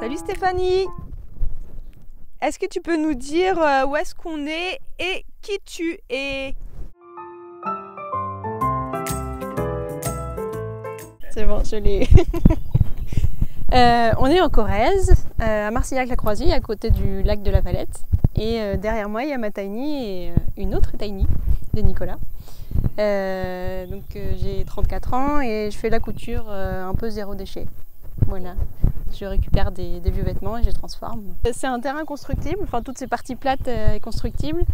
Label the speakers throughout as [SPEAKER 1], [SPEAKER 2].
[SPEAKER 1] Salut Stéphanie! Est-ce que tu peux nous dire où est-ce qu'on est et qui tu es?
[SPEAKER 2] C'est bon, je l'ai. On est en Corrèze, à Marcillac-la-Croisille, à côté du lac de la Valette. Et derrière moi, il y a ma Tiny et une autre Tiny de Nicolas. J'ai 34 ans et je fais la couture un peu zéro déchet. Voilà. Je récupère des vieux vêtements et je les transforme. C'est un terrain constructible, enfin toutes ces parties plates constructibles.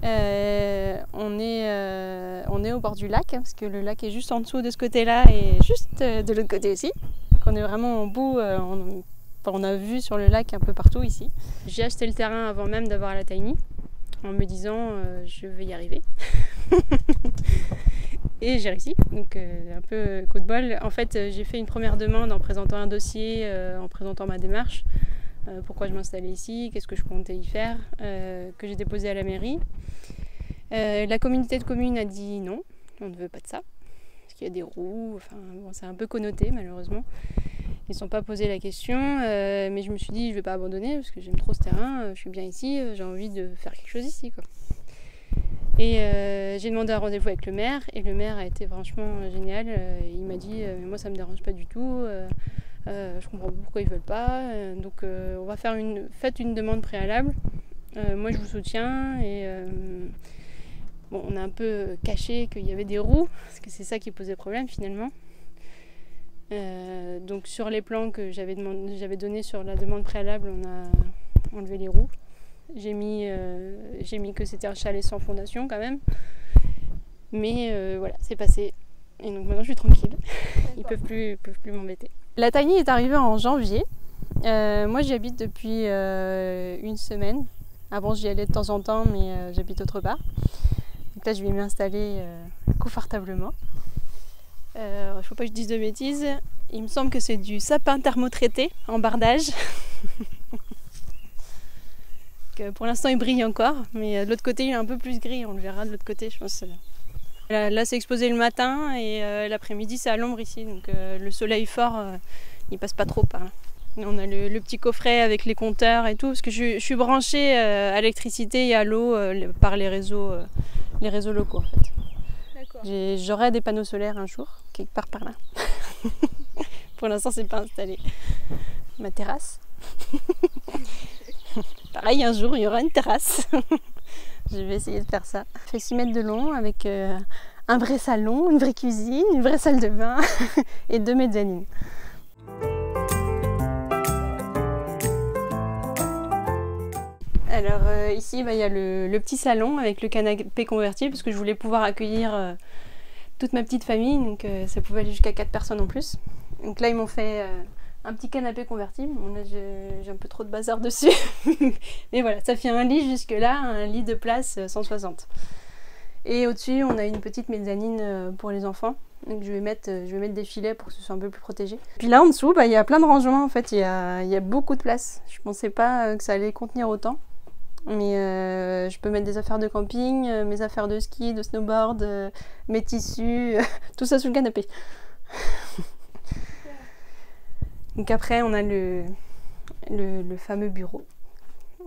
[SPEAKER 2] On est au bord du lac, parce que le lac est juste en dessous de ce côté-là et juste de l'autre côté aussi. Donc on est vraiment au bout, on a vu sur le lac un peu partout ici. J'ai acheté le terrain avant même d'avoir la Tiny, en me disant je vais y arriver. Et j'ai réussi, donc un peu coup de bol. En fait, j'ai fait une première demande en présentant un dossier, en présentant ma démarche, pourquoi je m'installais ici, qu'est-ce que je comptais y faire, que j'ai déposé à la mairie. La communauté de communes a dit non, on ne veut pas de ça, parce qu'il y a des roues, enfin bon, c'est un peu connoté malheureusement. Ils ne se sont pas posé la question, mais je me suis dit je ne vais pas abandonner parce que j'aime trop ce terrain, je suis bien ici, j'ai envie de faire quelque chose ici, quoi. Et j'ai demandé un rendez-vous avec le maire et le maire a été franchement génial. Il m'a dit moi ça me dérange pas du tout, je comprends pas pourquoi ils veulent pas, donc on va faire faites une demande préalable. Moi je vous soutiens et bon, on a un peu caché qu'il y avait des roues parce que c'est ça qui posait problème finalement. Donc sur les plans que j'avais donnés sur la demande préalable, on a enlevé les roues. J'ai mis que c'était un chalet sans fondation quand même. Mais voilà, c'est passé. Et donc maintenant je suis tranquille. Ils peuvent plus m'embêter. La Tiny est arrivée en janvier. Moi j'y habite depuis une semaine. Avant j'y allais de temps en temps, mais j'habite autre part. Donc là je vais m'installer confortablement. Il ne faut pas que je dise de bêtises. Il me semble que c'est du sapin thermotraité en bardage. Pour l'instant il brille encore, mais de l'autre côté il est un peu plus gris, on le verra de l'autre côté je pense. Là c'est exposé le matin et l'après-midi c'est à l'ombre ici, donc le soleil fort il passe pas trop par là. On a le petit coffret avec les compteurs et tout, parce que je suis branchée à l'électricité et à l'eau par les réseaux locaux en fait. J'aurai des panneaux solaires un jour, quelque part par là. Pour l'instant c'est pas installé. Ma terrasse. Pareil, un jour il y aura une terrasse. Je vais essayer de faire ça. Je fais 6 mètres de long avec un vrai salon, une vraie cuisine, une vraie salle de bain et 2 mezzanines. Alors ici il y a le petit salon avec le canapé convertible parce que je voulais pouvoir accueillir toute ma petite famille, donc ça pouvait aller jusqu'à 4 personnes en plus. Donc là ils m'ont fait un petit canapé convertible. Bon, là j'ai un peu trop de bazar dessus. Mais voilà, ça fait un lit jusque là, un lit de place 160. Et au-dessus on a une petite mezzanine pour les enfants. Donc je vais mettre des filets pour que ce soit un peu plus protégé. Puis là en dessous, il y a plein de rangements en fait, il y a beaucoup de place. Je pensais pas que ça allait contenir autant. Mais je peux mettre des affaires de camping, mes affaires de ski, de snowboard, mes tissus, tout ça sous le canapé. Donc après on a le fameux bureau.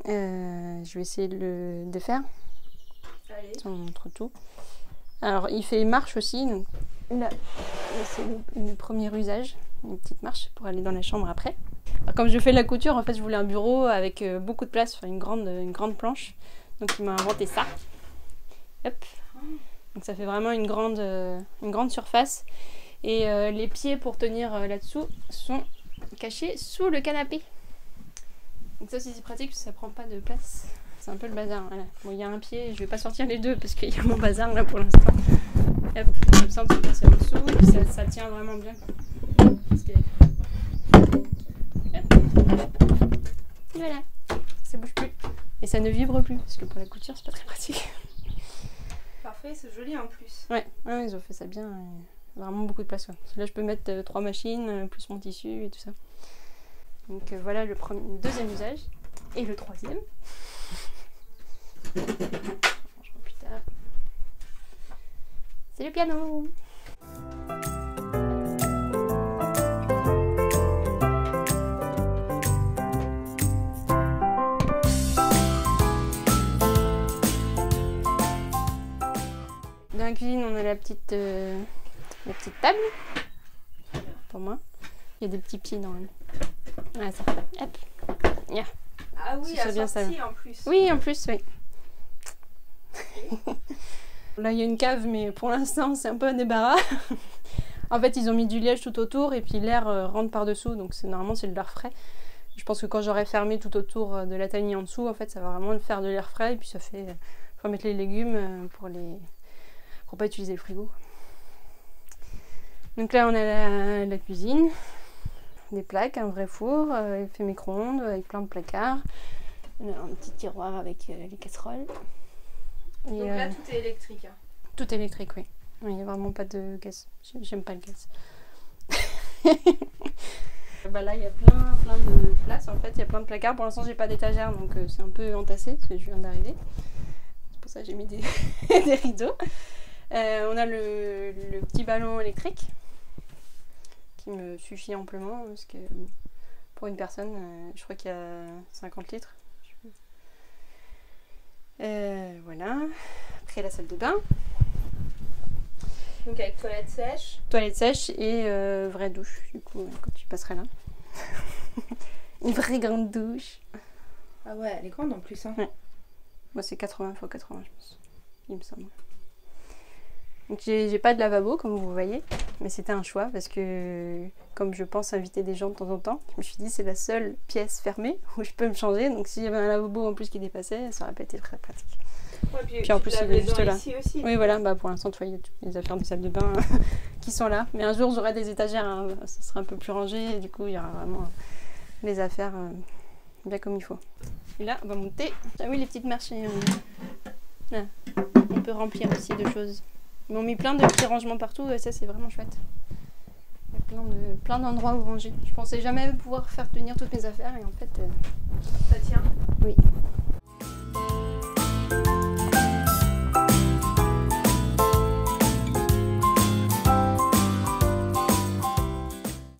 [SPEAKER 2] Je vais essayer de le défaire. Allez. On montre tout. Alors il fait marche aussi, donc là c'est le premier usage, une petite marche pour aller dans la chambre après. Alors, comme je fais de la couture, en fait je voulais un bureau avec beaucoup de place, enfin une grande planche. Donc il m'a inventé ça. Hop. Donc ça fait vraiment une grande surface. Et les pieds pour tenir là-dessous sont cachés sous le canapé. Donc ça c'est pratique parce que ça prend pas de place. C'est un peu le bazar. Voilà. Bon, il y a un pied, je vais pas sortir les deux parce qu'il y a mon bazar là pour l'instant. Hop, comme ça on peut passer en dessous et puis ça tient vraiment bien. Parce que... Voilà, ça bouge plus. Et ça ne vibre plus, parce que pour la couture c'est pas très pratique.
[SPEAKER 1] Parfait, c'est joli en plus.
[SPEAKER 2] Ouais, ils ont fait ça bien. Vraiment beaucoup de place. Ouais. Là je peux mettre 3 machines, plus mon tissu et tout ça. Donc voilà le deuxième usage. Et le troisième. Plus tard. C'est le piano. la cuisine, on a la petite table pour moi. Il y a des petits pieds dans elle. Ah, ça. Hop. Yeah.
[SPEAKER 1] Ah oui,
[SPEAKER 2] c'est bien ça.
[SPEAKER 1] En plus.
[SPEAKER 2] Oui, en plus, oui. Là, il y a une cave, mais pour l'instant, c'est un peu un débarras. En fait, ils ont mis du liège tout autour et puis l'air rentre par-dessous, donc normalement, c'est de l'air frais. Je pense que quand j'aurai fermé tout autour de la tiny en dessous, en fait, ça va vraiment faire de l'air frais et puis ça fait... faut mettre les légumes pour pas utiliser le frigo. Donc là, on a la cuisine, des plaques, un vrai four, fait micro-ondes avec plein de placards. On a un petit tiroir avec les casseroles.
[SPEAKER 1] Et donc là, tout est électrique. Hein.
[SPEAKER 2] Tout électrique, oui. Il n'y a vraiment pas de gaz. J'aime pas le gaz. Bah là, il y a plein de places en fait. Il y a plein de placards. Pour l'instant, j'ai pas d'étagère, donc c'est un peu entassé parce que je viens d'arriver. C'est pour ça que j'ai mis des rideaux. On a le petit ballon électrique qui me suffit amplement parce que pour une personne, je crois qu'il y a 50 litres. Voilà. Après, la salle de bain.
[SPEAKER 1] Donc avec toilette sèche.
[SPEAKER 2] Toilette sèche et vraie douche, du coup, quand tu passeras là. Une vraie grande douche.
[SPEAKER 1] Ah ouais, elle est grande en plus. Hein.
[SPEAKER 2] Ouais. Moi, c'est 80 x 80, je pense. Il me semble. Donc, j'ai pas de lavabo, comme vous voyez, mais c'était un choix parce que, comme je pense inviter des gens de temps en temps, je me suis dit c'est la seule pièce fermée où je peux me changer. Donc, s'il y avait un lavabo en plus qui dépassait, ça aurait pas été très pratique.
[SPEAKER 1] Ouais,
[SPEAKER 2] puis en plus, il est juste là.
[SPEAKER 1] Ici aussi.
[SPEAKER 2] Oui, voilà, bah, pour l'instant, tu vois, il y a toutes les affaires de salle de bain qui sont là. Mais un jour, j'aurai des étagères, hein, ça sera un peu plus rangé et du coup, il y aura vraiment les affaires bien comme il faut. Et là, on va monter. Ah oui, les petites marches. Là, on peut remplir aussi de choses. Ils m'ont mis plein de petits rangements partout et ça, c'est vraiment chouette. Il y a plein d'endroits où ranger. Je pensais jamais pouvoir faire tenir toutes mes affaires et en fait...
[SPEAKER 1] Ça tient.
[SPEAKER 2] Oui.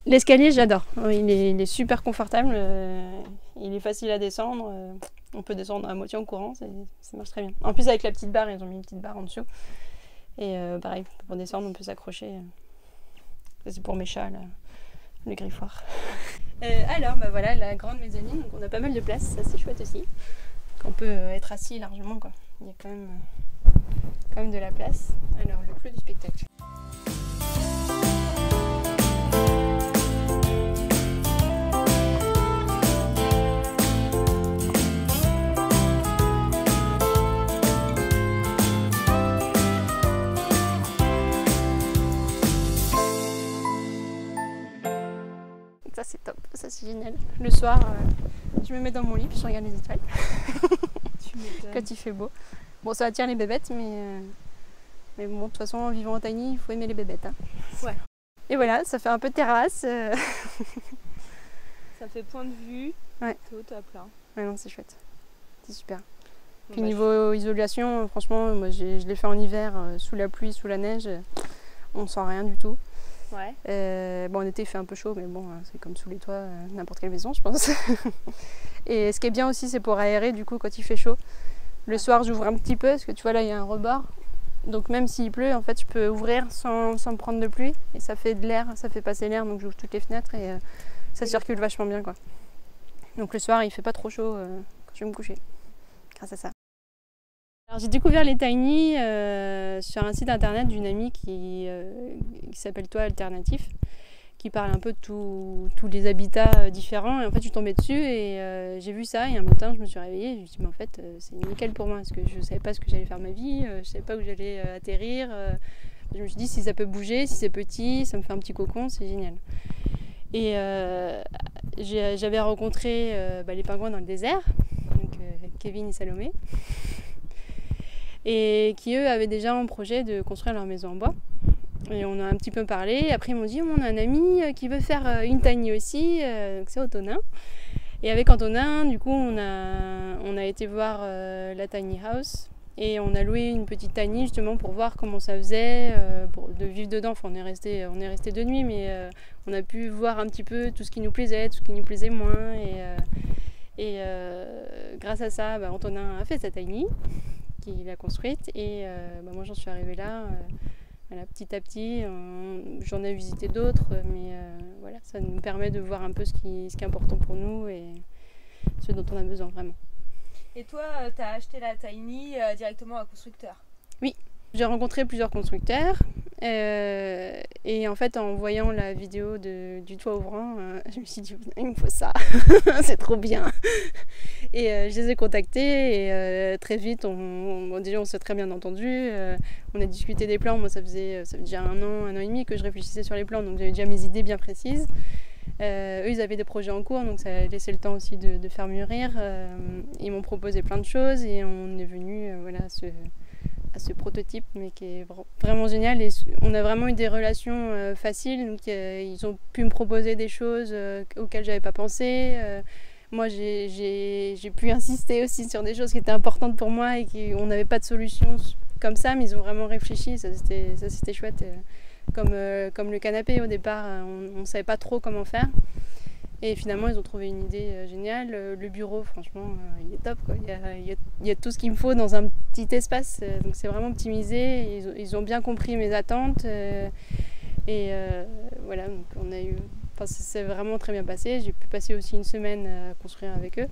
[SPEAKER 2] L'escalier, j'adore. Il est super confortable. Il est facile à descendre. On peut descendre à moitié en courant. Ça marche très bien. En plus, avec la petite barre, ils ont mis une petite barre en dessous. Et pareil, pour descendre, on peut s'accrocher. C'est pour mes chats, là, le griffoir. Alors, bah voilà, la grande mezzanine. Donc on a pas mal de place. Ça, c'est chouette aussi. On peut être assis largement, quoi. Il y a quand même de la place. Alors, le clou du spectacle. Ça c'est top, ça c'est génial. Le soir, je me mets dans mon lit puis je regarde les étoiles. Quand il fait beau. Bon, ça attire les bébêtes, mais bon, de toute façon, en vivant en tiny, il faut aimer les bébêtes. Hein.
[SPEAKER 1] Ouais.
[SPEAKER 2] Et voilà, ça fait un peu terrasse.
[SPEAKER 1] Ça fait point de vue.
[SPEAKER 2] Ouais.
[SPEAKER 1] C'est au top là.
[SPEAKER 2] Ouais, non, c'est chouette. C'est super.
[SPEAKER 1] Bon,
[SPEAKER 2] Puis niveau isolation, franchement, moi je l'ai fait en hiver, sous la pluie, sous la neige. On sent rien du tout.
[SPEAKER 1] Ouais.
[SPEAKER 2] Bon, en été il fait un peu chaud, mais bon, c'est comme sous les toits, n'importe quelle maison, je pense. Et ce qui est bien aussi, c'est pour aérer, du coup, quand il fait chaud. Le soir, j'ouvre un petit peu, parce que tu vois, là, il y a un rebord. Donc même s'il pleut, en fait, je peux ouvrir sans me prendre de pluie. Et ça fait de l'air, ça fait passer l'air, donc j'ouvre toutes les fenêtres et ça circule vachement bien, quoi. Donc le soir, il fait pas trop chaud quand je vais me coucher, grâce à ça. Alors, j'ai découvert les tiny sur un site internet d'une amie qui s'appelle Toit Alternatif, qui parle un peu de tous les habitats différents. Et en fait, je suis tombée dessus et j'ai vu ça. Et un matin, je me suis réveillée et je me suis dit, mais en fait, c'est nickel pour moi. Parce que je ne savais pas ce que j'allais faire de ma vie, je ne savais pas où j'allais atterrir. Je me suis dit, si ça peut bouger, si c'est petit, ça me fait un petit cocon, c'est génial. Et j'avais rencontré les pingouins dans le désert, donc Kevin et Salomé. Et qui eux avaient déjà en projet de construire leur maison en bois. Et on a un petit peu parlé. Après ils m'ont dit on a un ami qui veut faire une tiny aussi, donc c'est Antonin. Et avec Antonin, du coup on a été voir la tiny house et on a loué une petite tiny justement pour voir comment ça faisait de vivre dedans. Enfin on est resté 2 nuits, mais on a pu voir un petit peu tout ce qui nous plaisait, tout ce qui nous plaisait moins. Et grâce à ça, Antonin a fait sa tiny. qui l'a construite. Et moi j'en suis arrivée là, voilà, petit à petit. J'en ai visité d'autres, mais voilà, ça nous permet de voir un peu ce qui est important pour nous et ce dont on a besoin vraiment.
[SPEAKER 1] Et toi, tu as acheté la Tiny directement à un constructeur?
[SPEAKER 2] Oui, j'ai rencontré plusieurs constructeurs et en fait en voyant la vidéo du toit ouvrant, je me suis dit il me faut ça, c'est trop bien. Et je les ai contactés et très vite déjà on s'est très bien entendu, on a discuté des plans. Moi ça faisait déjà un an et demi que je réfléchissais sur les plans, donc j'avais déjà mes idées bien précises. Eux ils avaient des projets en cours, donc ça a laissé le temps aussi de faire mûrir. Ils m'ont proposé plein de choses et on est venu voilà, à ce prototype, mais qui est vraiment génial. Et on a vraiment eu des relations faciles, donc ils ont pu me proposer des choses auxquelles j'avais pas pensé. Moi j'ai pu insister aussi sur des choses qui étaient importantes pour moi et qu'on n'avait pas de solution comme ça, mais ils ont vraiment réfléchi, ça c'était chouette. Comme le canapé au départ, on ne savait pas trop comment faire. Et finalement, ils ont trouvé une idée géniale. Le bureau, franchement, il est top, quoi. Il y a tout ce qu'il me faut dans un petit espace. Donc c'est vraiment optimisé. Ils ont bien compris mes attentes. Voilà, donc on a eu... Enfin, c'est vraiment très bien passé. J'ai pu passer aussi une semaine à construire avec eux.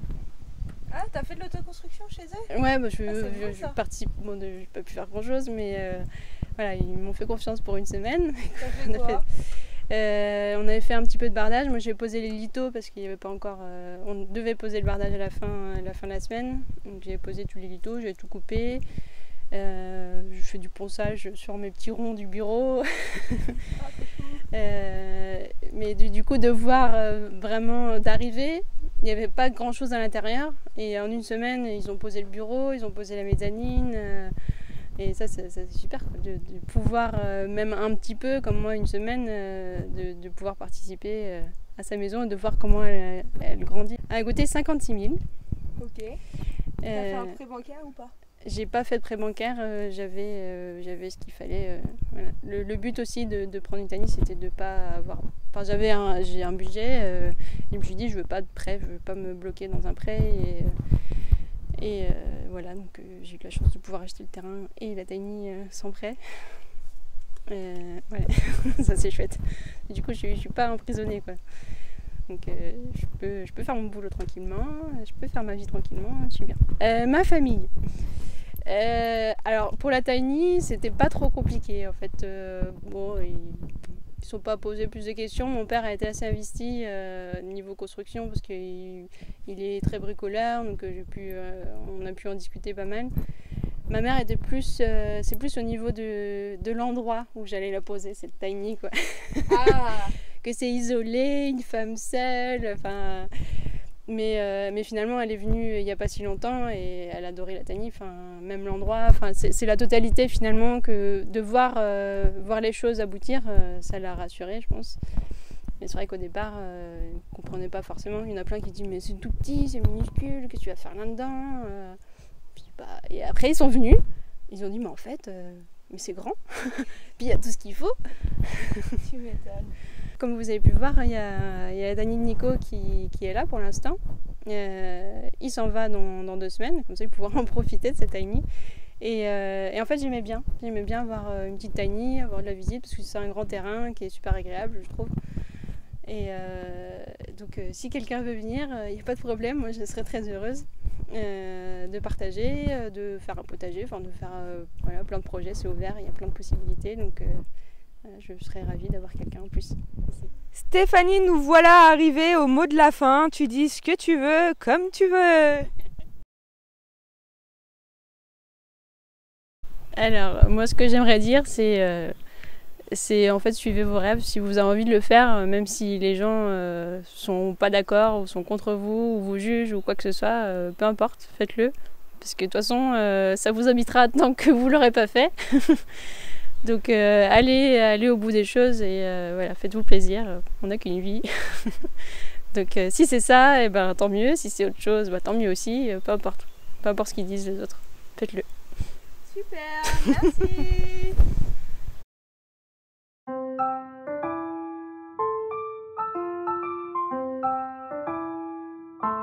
[SPEAKER 1] Ah, t'as fait de l'autoconstruction chez eux?
[SPEAKER 2] Ouais, je participe. Bon, j'ai pas pu faire grand-chose, mais voilà, ils m'ont fait confiance pour une semaine.
[SPEAKER 1] T'as fait quoi?
[SPEAKER 2] On avait fait un petit peu de bardage. Moi j'ai posé les lithos parce qu'il n'y avait pas encore... on devait poser le bardage à la fin de la semaine. Donc j'ai posé tous les lithos, j'ai tout coupé. Je fais du ponçage sur mes petits ronds du bureau. Mais du coup de voir vraiment d'arriver, il n'y avait pas grand chose à l'intérieur. Et en une semaine ils ont posé le bureau, ils ont posé la mezzanine. Et ça c'est super, quoi, de pouvoir, même un petit peu, comme moi, une semaine, de pouvoir participer à sa maison et de voir comment elle grandit. Elle a coûté 56 000.
[SPEAKER 1] Ok. T'as fait un prêt bancaire ou pas?
[SPEAKER 2] J'ai pas fait de prêt bancaire, j'avais ce qu'il fallait. Voilà. Le but aussi de prendre une Tiny, c'était de pas avoir... Enfin, j'ai un budget, et je me suis dit, je veux pas de prêt, je veux pas me bloquer dans un prêt. Et voilà, donc j'ai eu la chance de pouvoir acheter le terrain et la Tiny sans prêt. Voilà, ça c'est chouette. Et du coup, je suis pas emprisonnée, quoi. Donc je peux faire mon boulot tranquillement, je peux faire ma vie tranquillement, je suis bien. Ma famille. Alors pour la Tiny, c'était pas trop compliqué en fait. Bon, ils sont pas posés plus de questions. Mon père a été assez investi niveau construction parce qu'il est très bricoleur, donc on a pu en discuter pas mal. Ma mère était c'est plus au niveau de l'endroit où j'allais la poser, c'est le Tiny, quoi.
[SPEAKER 1] Ah.
[SPEAKER 2] Que c'est isolé, une femme seule, enfin... Mais finalement, elle est venue il n'y a pas si longtemps et elle adorait la Tiny, même l'endroit. C'est la totalité finalement que de voir les choses aboutir, ça l'a rassurée, je pense. Mais c'est vrai qu'au départ, ils ne comprenaient pas forcément. Il y en a plein qui disent mais c'est tout petit, c'est minuscule, qu'est-ce que tu vas faire là-dedans? Et après, ils sont venus, ils ont dit mais en fait, mais c'est grand, puis il y a tout ce qu'il faut.
[SPEAKER 1] Tu m'étonnes.
[SPEAKER 2] Comme vous avez pu voir, il y a la Tiny de Nico qui est là pour l'instant. Il s'en va dans 2 semaines, comme ça il pourra en profiter de cette Tiny. Et en fait j'aimais bien avoir une petite Tiny, avoir de la visite, parce que c'est un grand terrain qui est super agréable, je trouve. Et donc si quelqu'un veut venir, il n'y a pas de problème, moi je serais très heureuse de partager, de faire un potager, de faire voilà, plein de projets, c'est ouvert, il y a plein de possibilités. Donc je serais ravie d'avoir quelqu'un en plus ici.
[SPEAKER 1] Stéphanie, nous voilà arrivés au mot de la fin. Tu dis ce que tu veux, comme tu veux.
[SPEAKER 2] Alors, moi, ce que j'aimerais dire, c'est en fait, suivez vos rêves. Si vous avez envie de le faire, même si les gens sont pas d'accord ou sont contre vous ou vous jugent ou quoi que ce soit, peu importe, faites-le. Parce que de toute façon, ça vous habitera tant que vous l'aurez pas fait. Donc allez au bout des choses et voilà, faites-vous plaisir, on n'a qu'une vie. Donc si c'est ça, et ben, tant mieux, si c'est autre chose, tant mieux aussi, peu importe ce qu'ils disent les autres, faites-le.
[SPEAKER 1] Super, merci.